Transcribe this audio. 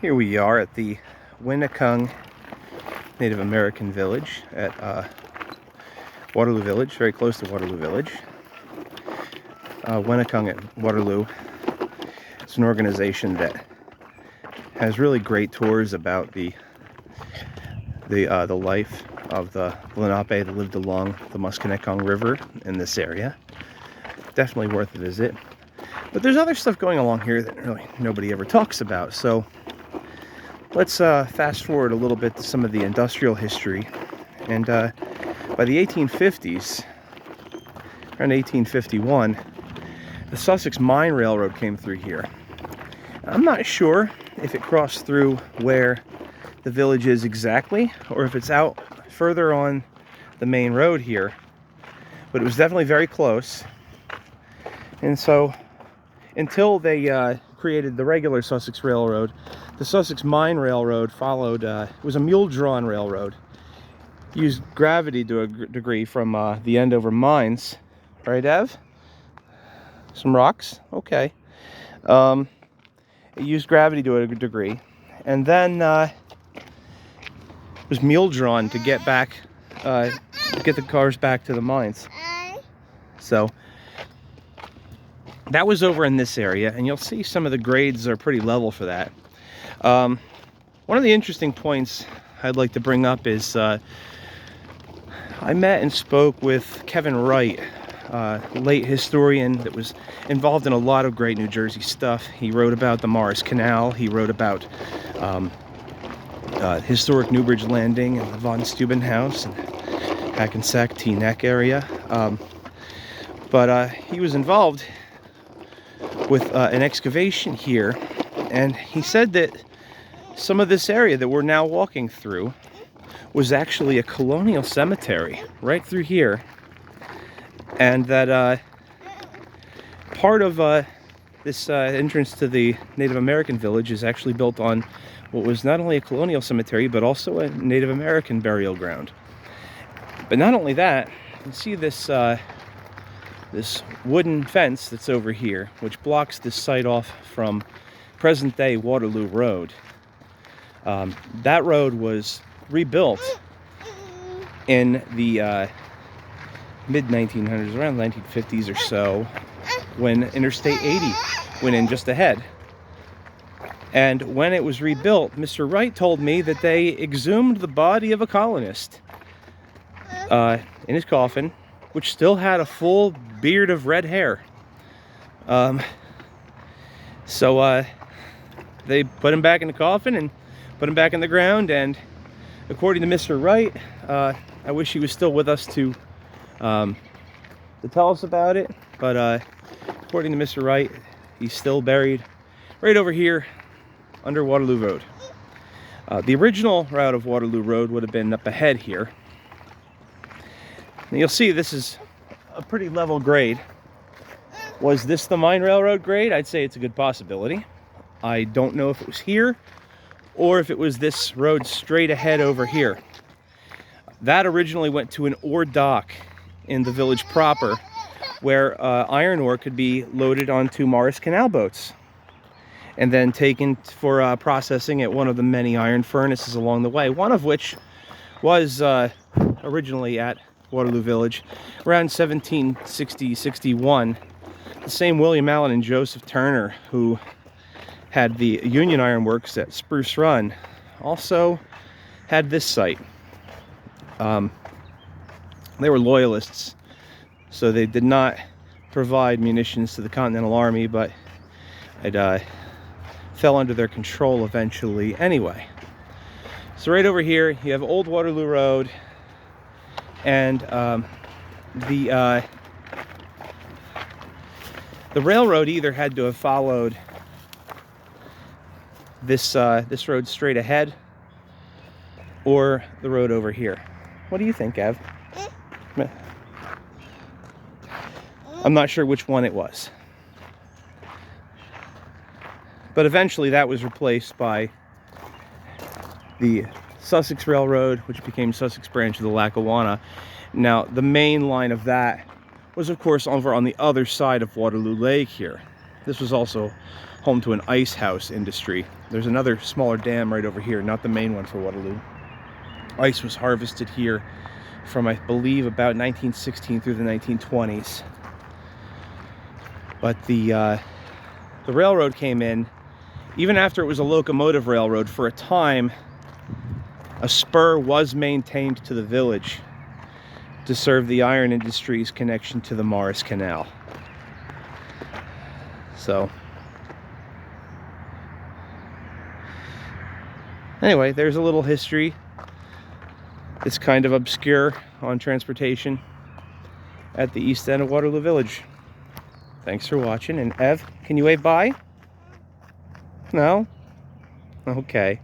Here we are at the Winnacungue Native American village at Waterloo Village, very close to Waterloo Village. Winnacungue at Waterloo is an organization that has really great tours about the life of the Lenape that lived along the Musconetcong River in this area. Definitely worth a visit. But there's other stuff going along here that really nobody ever talks about. So let's fast forward a little bit to some of the industrial history. And by the 1850s, around 1851, the Sussex Mine Railroad came through here. I'm not sure if it crossed through where the village is exactly, or if it's out further on the main road here, but it was definitely very close. And so, until they created the regular Sussex Railroad, the Sussex Mine Railroad followed. It was a mule-drawn railroad. Used gravity to a degree from the Andover mines, right, Ev? Some rocks, okay. It used gravity to a degree, and then it was mule-drawn to get back, get the cars back to the mines. So that was over in this area, and you'll see some of the grades are pretty level for that. One of the interesting points I'd like to bring up is I met and spoke with Kevin Wright, late historian that was involved in a lot of great New Jersey stuff. He wrote about the Morris Canal. He wrote about historic Newbridge Landing and the Von Steuben House and Hackensack Teaneck area. But he was involved with an excavation here, and he said that some of this area that we're now walking through was actually a colonial cemetery right through here, and that part of this entrance to the Native American village is actually built on what was not only a colonial cemetery but also a Native American burial ground. But not only that, you see this this wooden fence that's over here, which blocks this site off from present-day Waterloo Road. That road was rebuilt in the mid-1900s, around the 1950s or so, when Interstate 80 went in just ahead. And when it was rebuilt, Mr. Wright told me that they exhumed the body of a colonist in his coffin, which still had a full beard of red hair. So they put him back in the coffin and put him back in the ground, and according to Mr. Wright, I wish he was still with us to tell us about it, but according to Mr. Wright, he's still buried right over here under Waterloo Road. The original route of Waterloo Road would have been up ahead here. And you'll see this is a pretty level grade. Was this the Mine Railroad grade? I'd say it's a good possibility. I don't know if it was here or if it was this road straight ahead over here. That originally went to an ore dock in the village proper, where iron ore could be loaded onto Morris Canal boats and then taken for processing at one of the many iron furnaces along the way, one of which was originally at Waterloo Village around 1760-61. The same William Allen and Joseph Turner, who had the Union Iron Works at Spruce Run, also had this site. They were loyalists, so they did not provide munitions to the Continental Army, but it fell under their control eventually anyway. So right over here you have Old Waterloo Road, and the railroad either had to have followed this road straight ahead or the road over here. What do you think, Ev? I'm not sure which one it was. But eventually that was replaced by the Sussex Railroad, which became Sussex Branch of the Lackawanna. Now, the main line of that was, of course, over on the other side of Waterloo Lake here. This was also home to an ice house industry. There's another smaller dam right over here, not the main one for Waterloo. Ice was harvested here from, I believe, about 1916 through the 1920s. But the railroad came in. Even after it was a locomotive railroad, for a time, a spur was maintained to the village to serve the iron industry's connection to the Morris Canal. So, anyway, there's a little history. It's kind of obscure on transportation at the east end of Waterloo Village. Thanks for watching, and Ev, can you wave bye? No? Okay.